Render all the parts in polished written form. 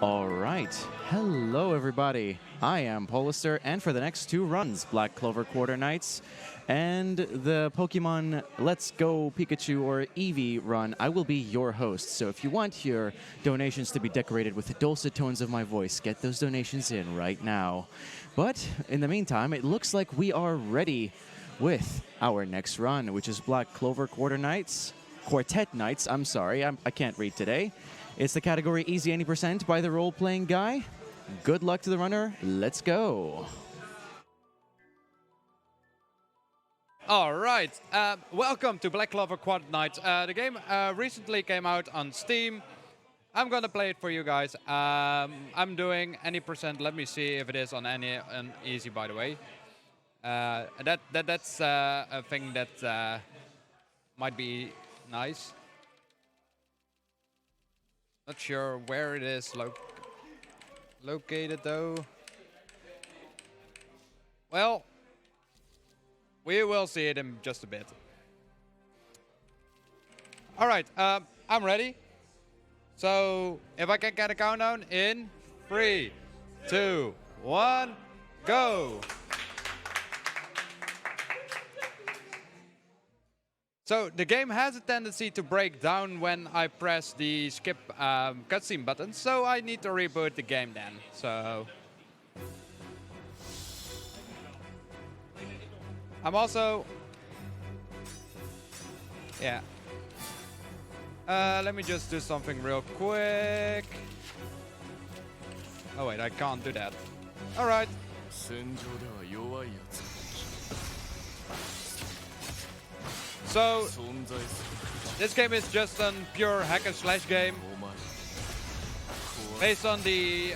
All right. Hello, everybody. I am Polister, and for the next 2 runs, Black Clover Quarter Nights and the Pokemon Let's Go Pikachu or Eevee run, I will be your host. So if you want your donations to be decorated with the dulcet tones of my voice, get those donations in right now. But in the meantime, it looks like we are ready with our next run, which is Black Clover Quartet Nights. I'm sorry, I can't read today. It's the category Easy 80% by TheRolePlayingGuy. Good luck to the runner. Let's go. All right. Welcome to Black Clover Quartet Nights. The game recently came out on Steam. I'm going to play it for you guys. I'm doing any percent. Let me see if it is on any easy, by the way. That's a thing that might be nice. Not sure where it is located though. Well, we will see it in just a bit. All right, I'm ready. So if I can get a countdown in 3, 2, 1, go. So the game has a tendency to break down when I press the skip cutscene button, so I need to reboot the game then. So I'm also, yeah. Let me just do something real quick. Oh wait, I can't do that. All right. So, this game is just a pure hack and slash game based on the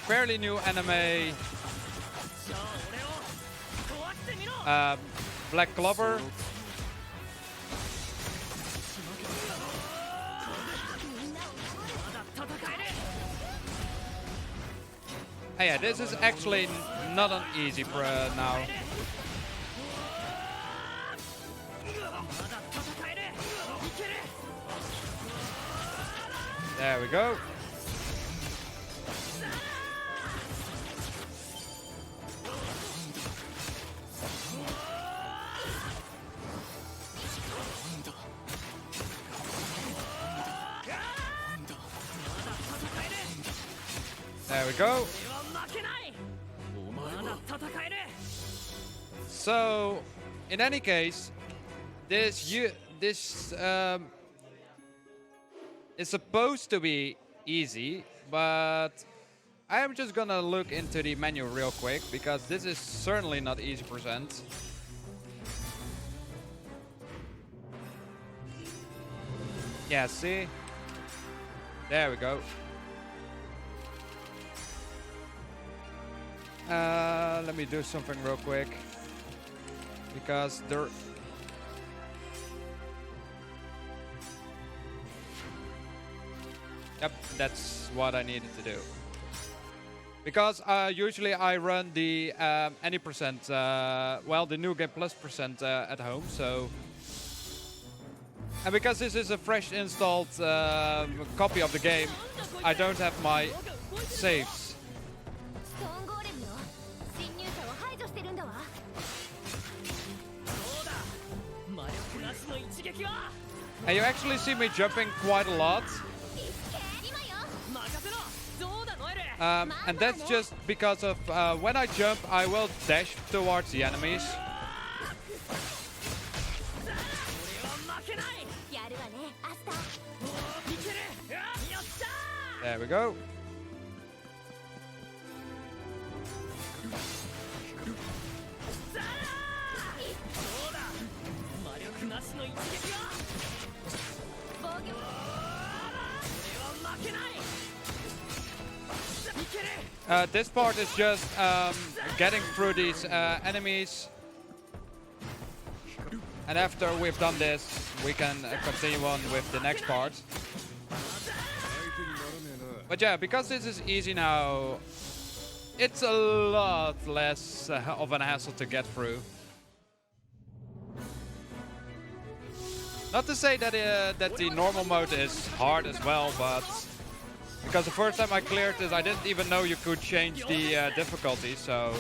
fairly new anime Black Clover. Oh yeah, this is actually not an easy now. There we go. There we go. So, in any case, this is supposed to be easy, but I am just gonna look into the menu real quick because this is certainly not easy percent. Yeah, see? There we go. Let me do something real quick because there. Yep, that's what I needed to do. Because usually I run the any percent, well, the New Game Plus percent at home, so. And because this is a fresh installed copy of the game, I don't have my saves. And you actually see me jumping quite a lot. And that's just because of when I jump, I will dash towards the enemies. There we go. This part is just getting through these enemies. And after we've done this, we can continue on with the next part. But yeah, because this is easy now, it's a lot less of an hassle to get through. Not to say that that the normal mode is hard as well, but Because the first time I cleared this, I didn't even know you could change the difficulty, so...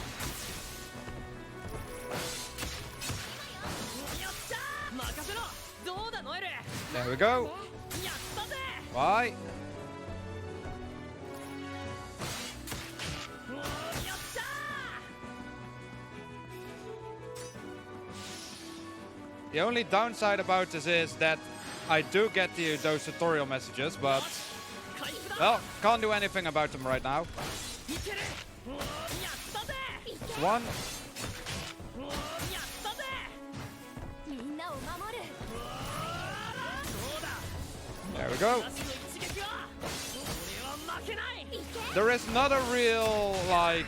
There we go. Bye. The only downside about this is that I do get those tutorial messages, but well, can't do anything about them right now. One. There we go. There is not a real, like...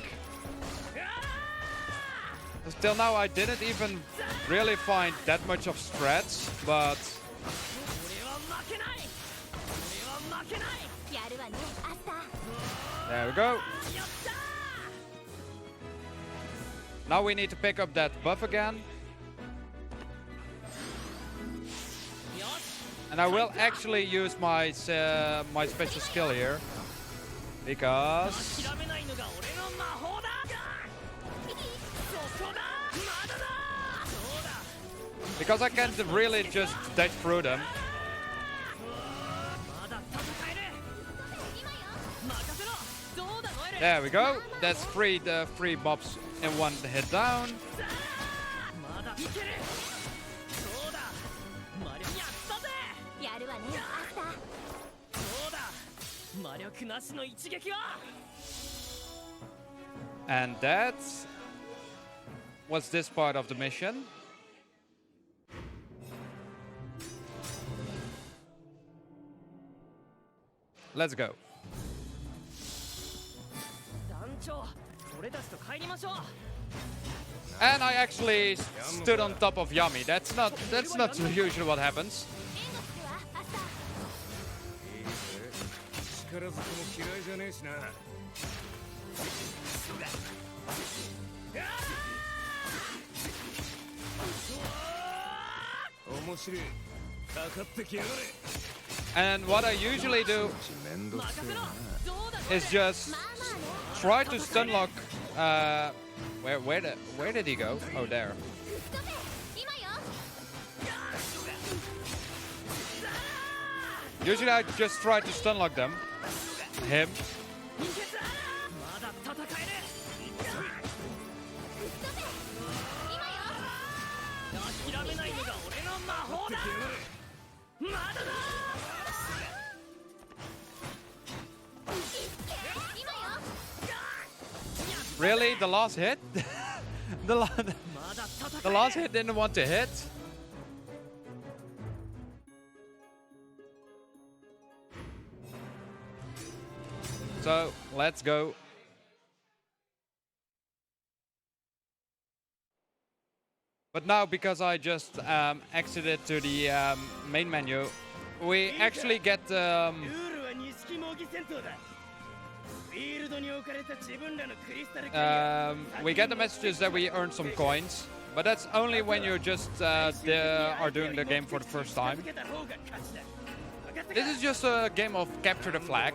Till now I didn't even really find that much of strats, but... There we go. Now we need to pick up that buff again. And I will actually use my my special skill here, because I can't really just dash through them. There we go. That's three mobs in one hit down. And that was this part of the mission. Let's go. And I actually stood on top of Yami. That's not usually what happens. And what I usually do is just try to stun lock. Where did he go? Oh, there. Usually I just try to stun lock them. Him. Really? The last hit? the last hit didn't want to hit? So, let's go. But now, because I just exited to the main menu, we actually get we get the messages that we earned some coins, but that's only when you just are doing the game for the first time. This is just a game of capture the flag.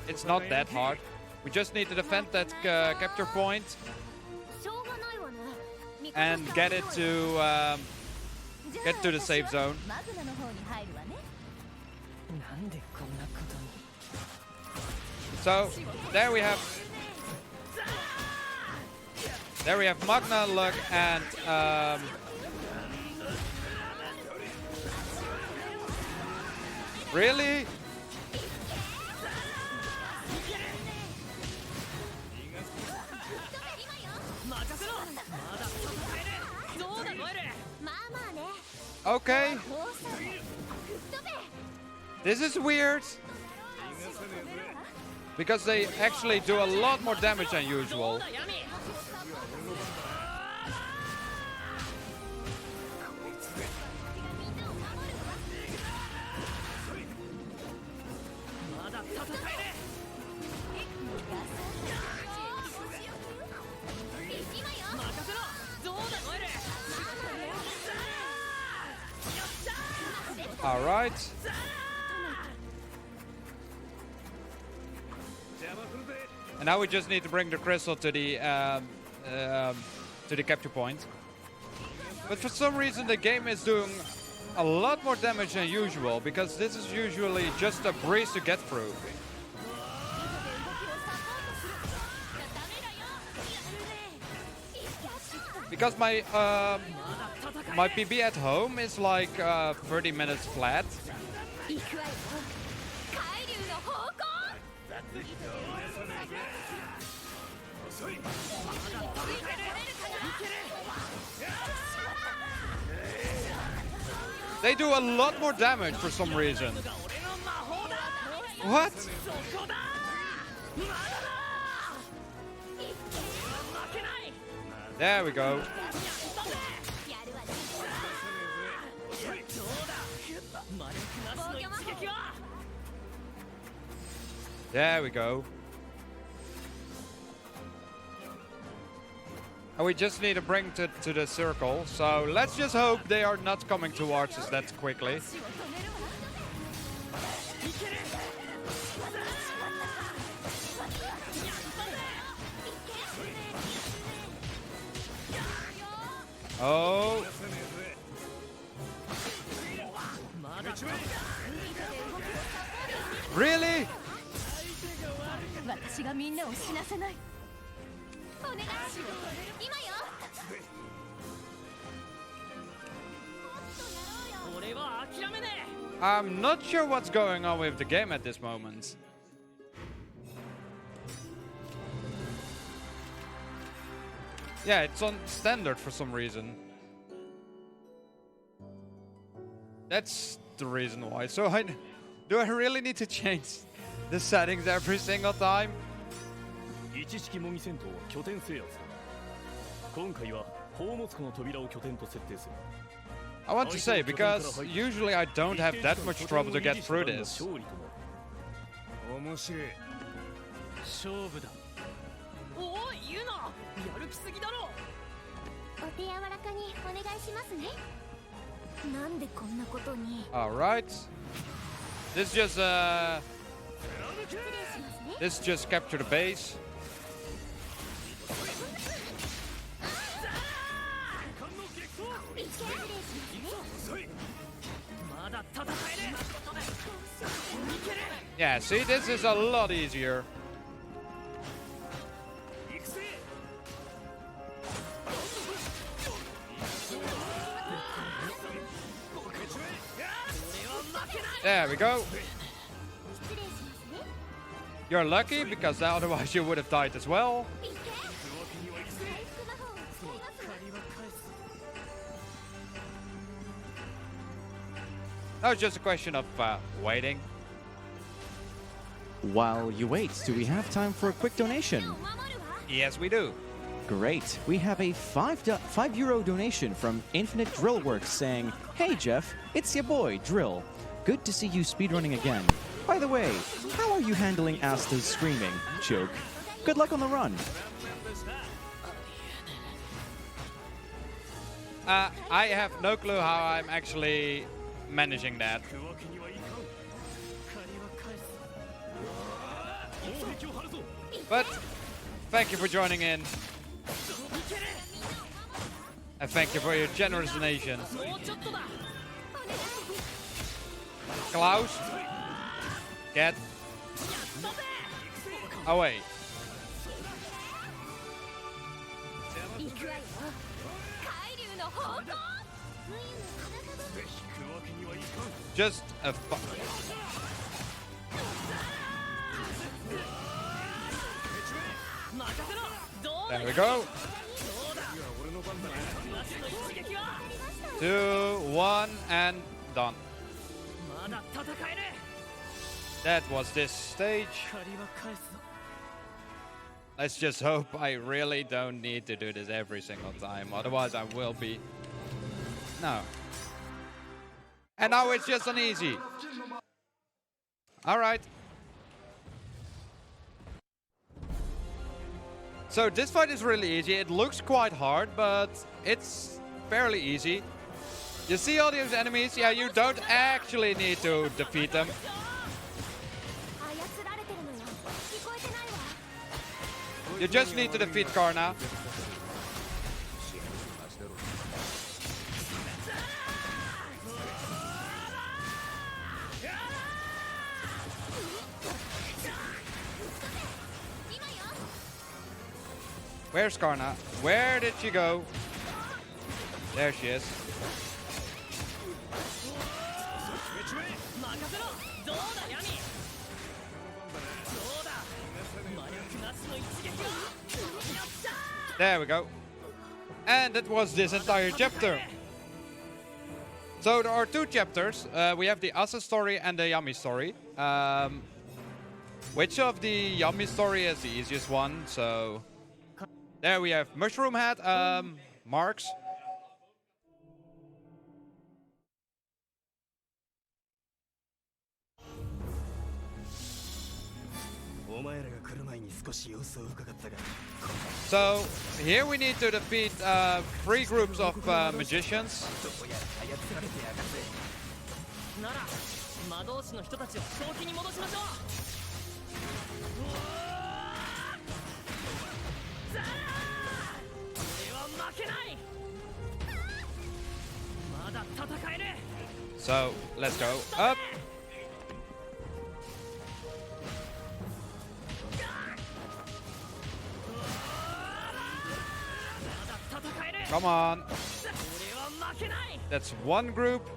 It's not that hard. We just need to defend that capture point and get to the safe zone. So there we have Magna, Luck, and really? Okay. This is weird. Because they actually do a lot more damage than usual. All right. And now we just need to bring the crystal to the capture point. But for some reason the game is doing a lot more damage than usual, because this is usually just a breeze to get through. Because my PB at home is like 30 minutes flat. They do a lot more damage for some reason. What? There we go. There we go. And we just need to bring to the circle. So let's just hope they are not coming towards us that quickly. Oh. Really? I'm not sure what's going on with the game at this moment. Yeah, it's on standard for some reason. That's the reason why. So do I really need to change the settings every single time? I want to say, because usually I don't have that much trouble to get through this. Alright. This just capture the base. Yeah, see, this is a lot easier. There we go. You're lucky, because otherwise you would have died as well. Now it's just a question of waiting. While you wait, do we have time for a quick donation? Yes, we do. Great. We have a €5 donation from Infinite Drill Works saying, "Hey Jeff, it's your boy, Drill. Good to see you speedrunning again. By the way, how are you handling Asta's screaming? Joke. Good luck on the run." I have no clue how I'm actually managing that. But thank you for joining in. And thank you for your generous donation. Klaus, get away. Just a There we go. 2, 1, and done. That was this stage. Let's just hope I really don't need to do this every single time. Otherwise I will be... No. And now it's just an easy. Alright. So this fight is really easy. It looks quite hard, but it's fairly easy. You see all these enemies? Yeah, you don't actually need to defeat them. You just need to defeat Karna. Where's Karna? Where did she go? There she is. There we go. And that was this entire chapter. So there are two chapters. We have the Asa story and the Yami story. Which of the Yami story is the easiest one? So there we have Mushroom Head, Marks. So here we need to defeat 3 groups of magicians. So let's go up. Come on. That's one group.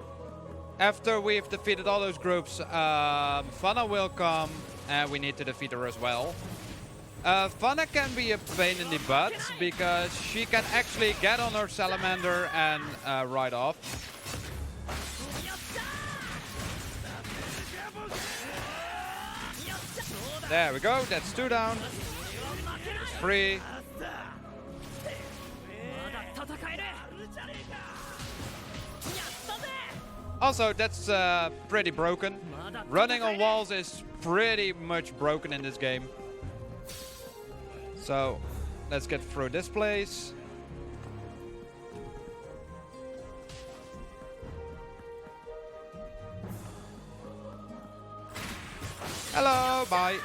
After we've defeated all those groups, Fana will come, and we need to defeat her as well. Fana can be a pain in the butt because she can actually get on her salamander and ride off. There we go, that's 2 down. It's 3. Also, that's pretty broken. Running on walls is pretty much broken in this game. So, let's get through this place. Hello, bye.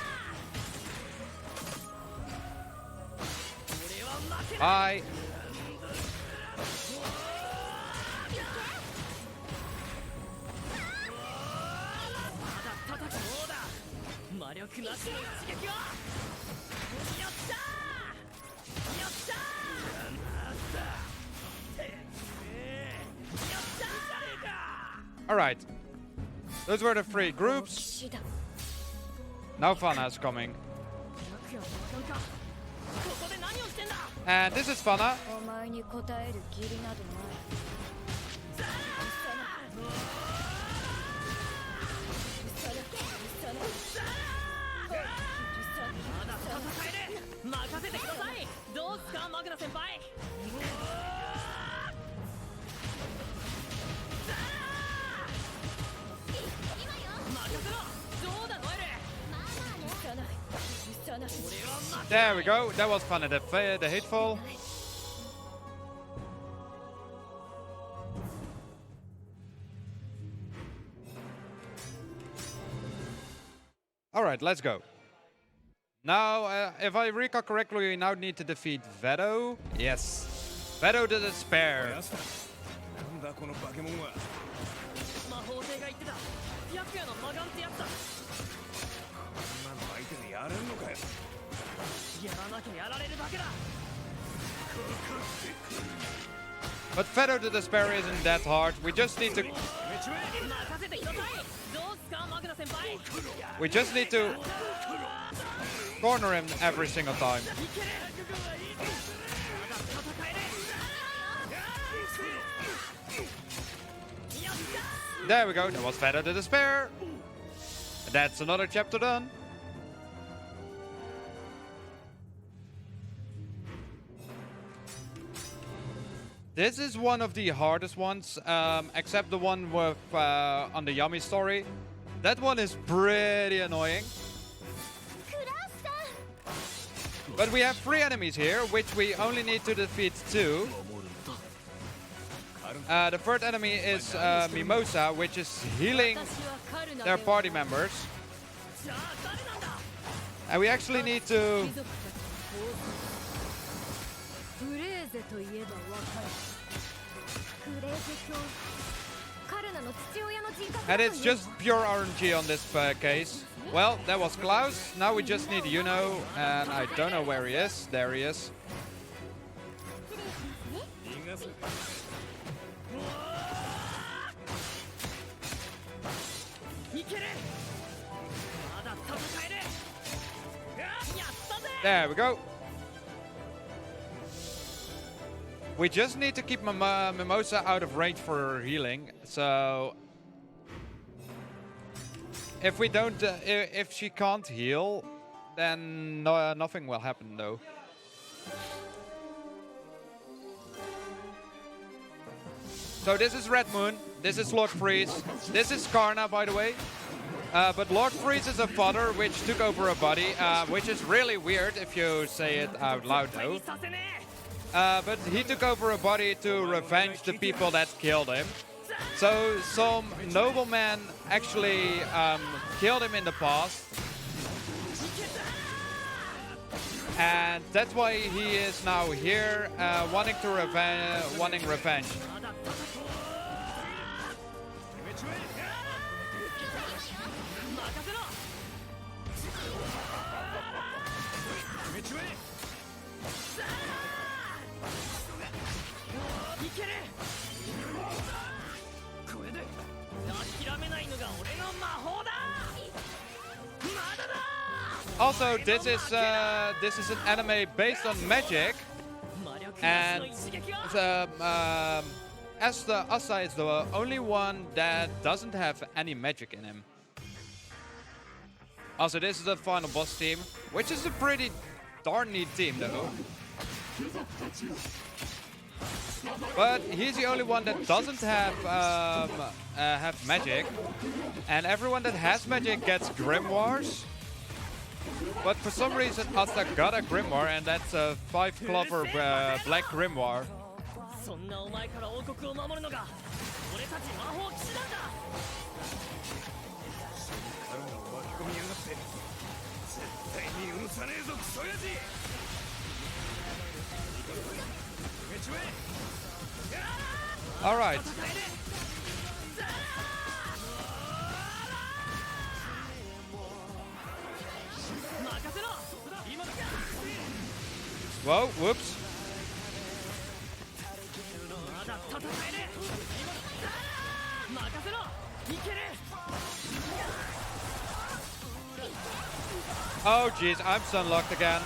Bye. Alright. Those were the 3 groups. Now Fana is coming. And this is Fana. There we go. That was Fana the Hateful. Alright, let's go. Now, if I recall correctly, we now need to defeat Vedo. Yes. Vedo the Despair. But Vedo the Despair isn't that hard. We just need to... We just need to corner him every single time. There we go. That was Vedo the Despair. That's another chapter done. This is one of the hardest ones, except the one with on the Yami story. That one is pretty annoying. But we have 3 enemies here, which we only need to defeat 2. The third enemy is Mimosa, which is healing their party members. And we actually need to And it's just pure RNG on this case. Well, that was Klaus. Now we just need Yuno, and I don't know where he is. There he is. There we go. We just need to keep Mimosa out of range for her healing. So if we don't, if she can't heal, then nothing will happen though. So this is Red Moon. This is Lord Freeze. This is Karna, by the way. But Lord Freeze is a fodder which took over a body, which is really weird if you say it out loud though. But he took over a body to revenge the people that killed him. So some nobleman actually killed him in the past. And that's why he is now here, wanting revenge. Also, this is an anime based on magic, and Asa is the only one that doesn't have any magic in him. Also, this is the final boss team, which is a pretty darn neat team, though. But he's the only one that doesn't have magic, and everyone that has magic gets grimoires. But for some reason, Asa got a grimoire, and that's a 5 Clover black grimoire. All right. Whoa, whoops. Oh jeez, I'm sunlocked again.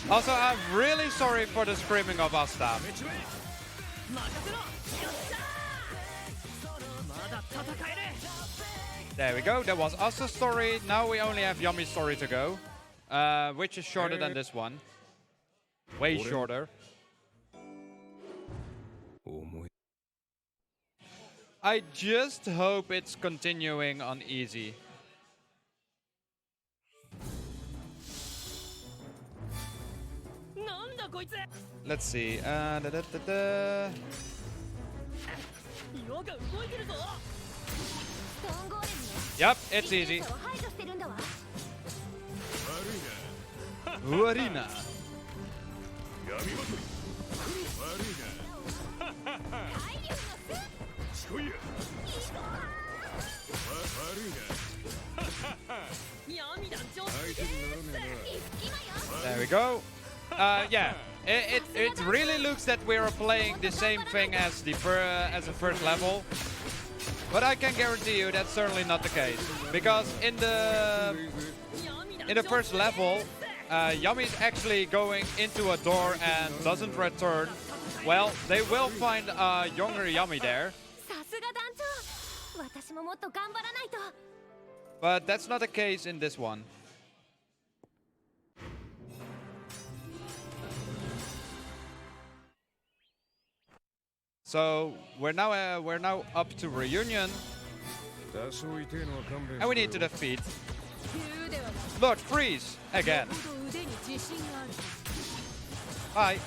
Also, I'm really sorry for the screaming of Asta. There we go, that was Asta's story. Now we only have Yumi's story to go, which is shorter than this one. Way shorter. I just hope it's continuing on easy. Let's see. Yep, it's easy. Arena. There we go. Yeah, it really looks that we are playing the same thing as the first level, but I can guarantee you that's certainly not the case, because in the first level, Yami is actually going into a door and doesn't return. Well, they will find a younger Yami there, but that's not the case in this one. So we're now up to reunion, and we need to defeat Lord Freeze again. Hi.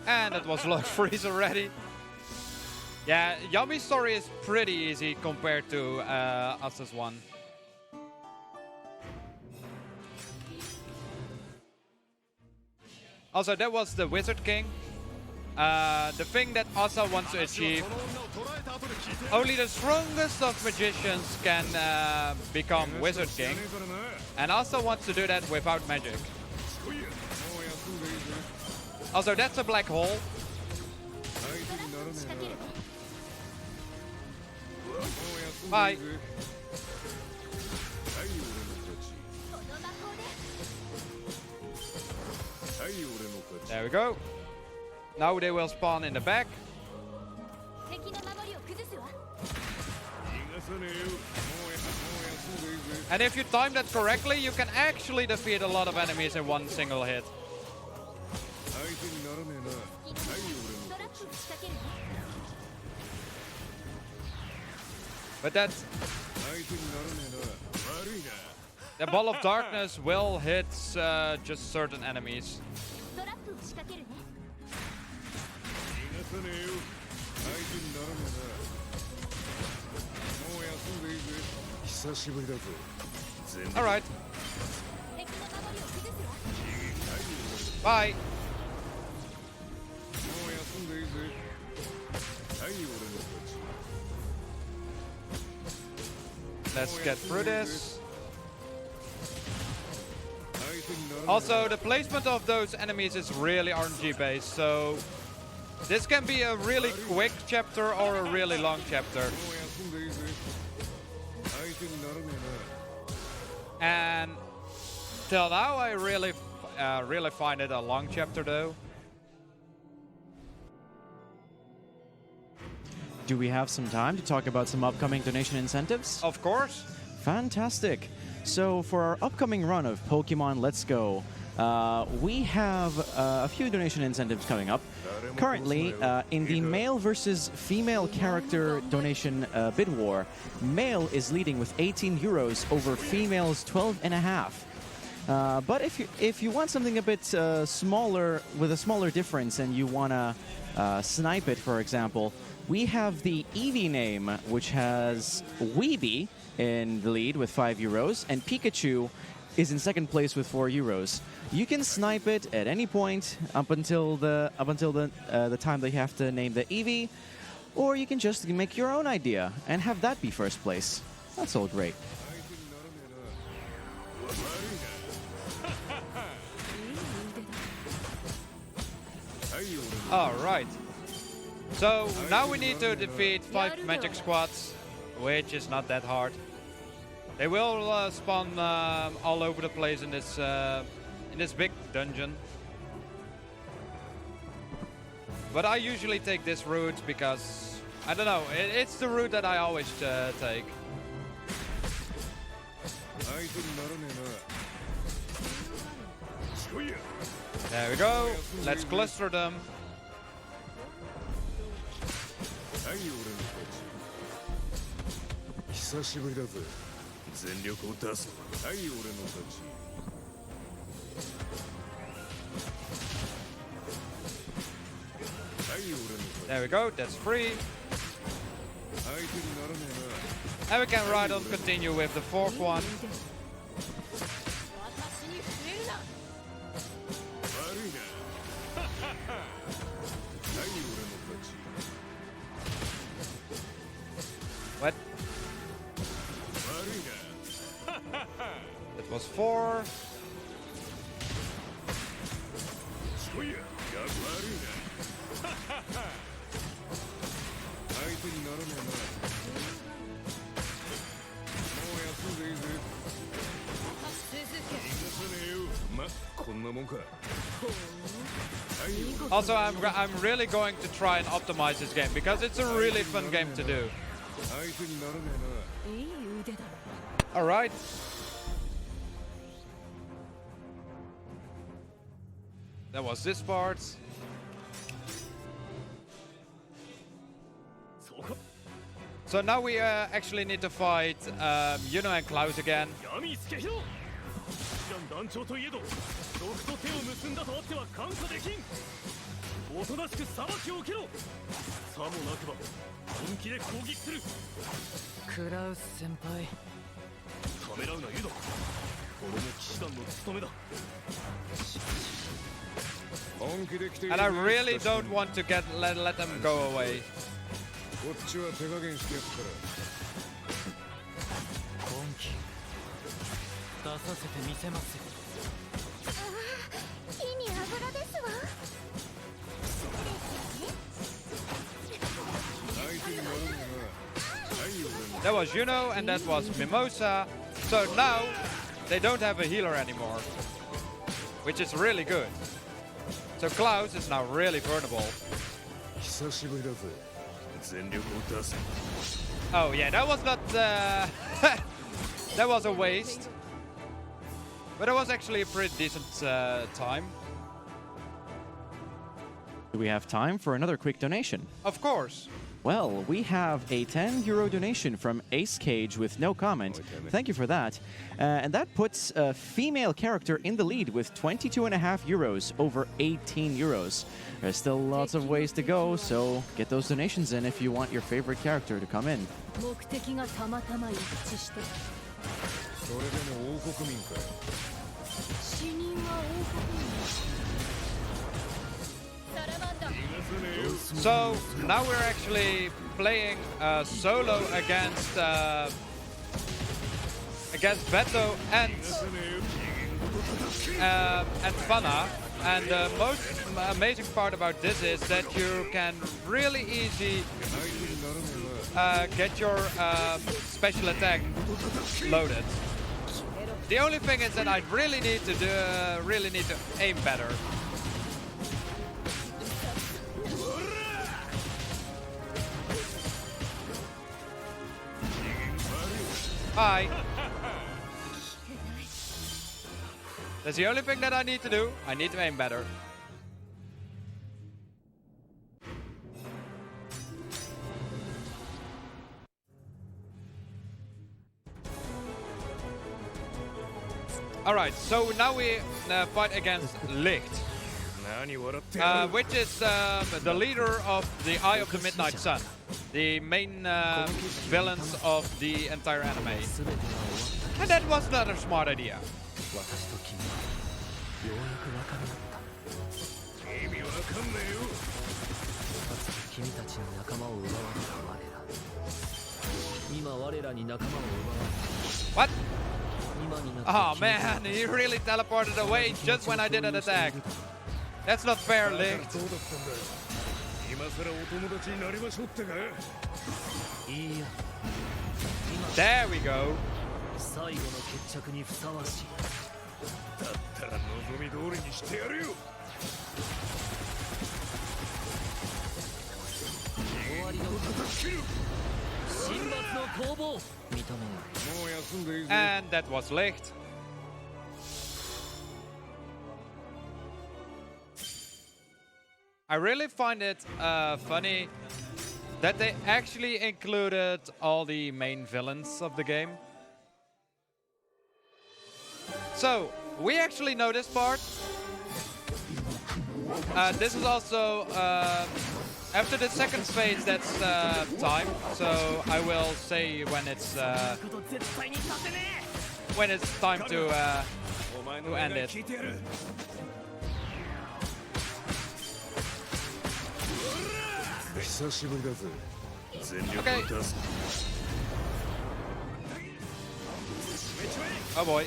And it was lock freeze already. Yeah, Yami's story is pretty easy compared to Asa's one. Also, that was the Wizard King. The thing that Asa wants to achieve. Only the strongest of magicians can become Wizard King. And Asa wants to do that without magic. Also, that's a black hole. Bye. There we go. Now they will spawn in the back. And if you time that correctly, you can actually defeat a lot of enemies in one single hit. But that's... The Ball of Darkness will hit just certain enemies. Alright. Bye. Let's get through this. Also, the placement of those enemies is really RNG based, so this can be a really quick chapter or a really long chapter. And till now, I really find it a long chapter, though. Do we have some time to talk about some upcoming donation incentives? Of course. Fantastic. So for our upcoming run of Pokemon Let's Go, we have a few donation incentives coming up. Currently, in the male versus female character donation bid war, male is leading with 18 euros over females 12.5. But if you want something a bit smaller, with a smaller difference, and you want to snipe it, for example, we have the Eevee name, which has Weeby in the lead with 5 euros, and Pikachu is in second place with 4 euros. You can snipe it at any point up until the time they have to name the Eevee, or you can just make your own idea and have that be first place. That's all great. All right. So now we need to defeat 5 magic squads, which is not that hard. They will spawn all over the place in this big dungeon. But I usually take this route because, I don't know, it's the route that I always take. There we go. Let's cluster them. There we go, that's free. And we can ride on continue with the fourth one. What? It was 4. Also, I'm really going to try and optimize this game because it's a really fun game to do. All right. That was this part. So now we actually need to fight Yuno and Klaus again. 団長といえど毒と手を結んだとあっては感化できん。おとなしく裁きを受けろ。さもなくば本気で攻撃する。クラウス先輩ためらうなユド。俺も騎士団の務めだ。 And I really don't want to let them go away. こっちは手加減してやったら。本気出させてみせますよ。火に油ですわ。 That was Juno and that was Mimosa. So now they don't have a healer anymore, which is really good. So Klaus is now really vulnerable. Oh yeah, that was not... that was a waste. But it was actually a pretty decent time. Do we have time for another quick donation? Of course. Well, we have a €10 donation from Ace Cage with no comment. Thank you for that. And that puts a female character in the lead with €22.5 over €18. There's still lots of ways to go, so get those donations in if you want your favorite character to come in. 目的がたまたま一致して。それでも王国民か。死人は王国民。サラマンダ。 So now we're actually playing solo against Beto and Fana. And the most amazing part about this is that you can really easy get your special attack loaded. The only thing is that I really need to aim better. Hi. That's the only thing that I need to do. I need to aim better. Alright, so now we fight against Licht. Which is the leader of the Eye of the Midnight Sun. The main villains of the entire anime. And that was not a smart idea. What? Oh man, he really teleported away just when I did an attack. That's not fair, Licht. There we go. And that was Licht. I really find it funny that they actually included all the main villains of the game. So, we actually know this part. This is also after the second phase, that's time. So I will say when it's time to end it. Okay. Oh boy.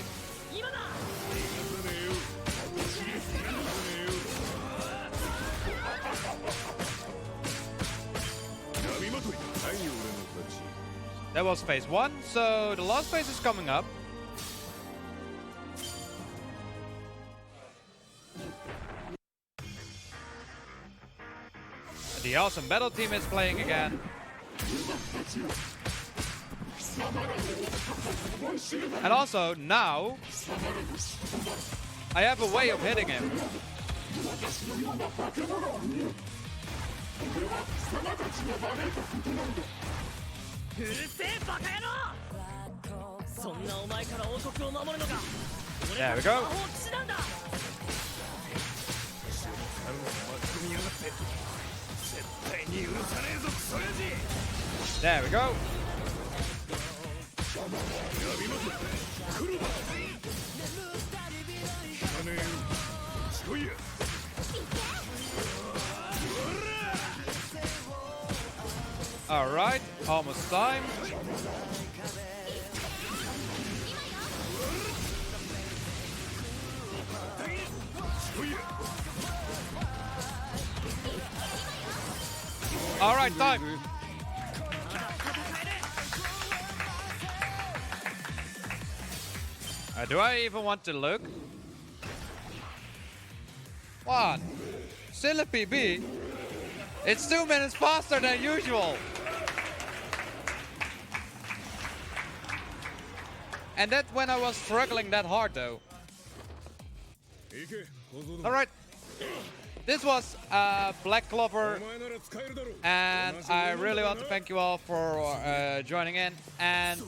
That was phase 1, so the last phase is coming up. The awesome battle team is playing again. And also, now, I have a way of hitting him. うるせえバカ野郎そんなお前から王国を守るのが俺 There た we ちの go. 魔法騎士なんだサウナ巻き込みやがって絶対に許さねえぞクソ親父 There we go. やびますクローバー知らねえよしこいや Alright, almost time. Alright, time. Do I even want to look? What? Still a PB? It's 2 minutes faster than usual. And that when I was struggling that hard though. Alright. This was Black Clover. And I really want to thank you all for joining in. And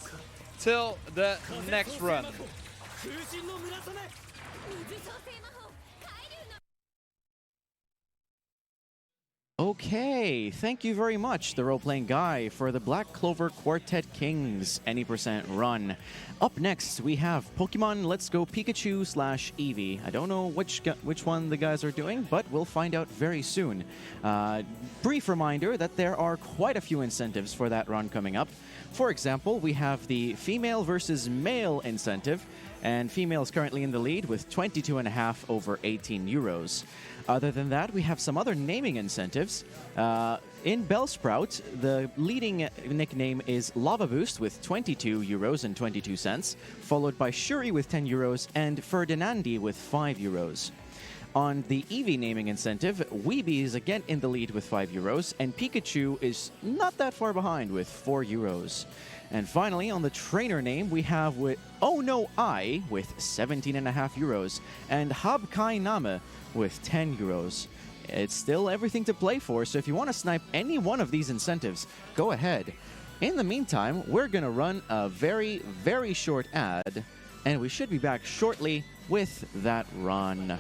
till the next run. 空心の村雨 Okay, thank you very much, the role-playing guy, for the Black Clover Quartet Kings any % run. Up next, we have Pokemon Let's Go Pikachu / Eevee. I don't know which one the guys are doing, but we'll find out very soon. Brief reminder that there are quite a few incentives for that run coming up. For example, we have the female versus male incentive, and female is currently in the lead with 22.5 over 18 euros. Other than that, we have some other naming incentives. In Bellsprout, the leading nickname is Lava Boost with 22 euros and 22 cents, followed by Shuri with 10 euros and Ferdinandi with 5 euros. On the Eevee naming incentive, Weeby is again in the lead with 5 euros, and Pikachu is not that far behind with 4 euros. And finally, on the trainer name, we have with Oh No I with 17.5 euros, and Habkai Name with 10 euros. It's still everything to play for, so if you want to snipe any one of these incentives, go ahead. In the meantime, we're going to run a very, very short ad, and we should be back shortly with that run.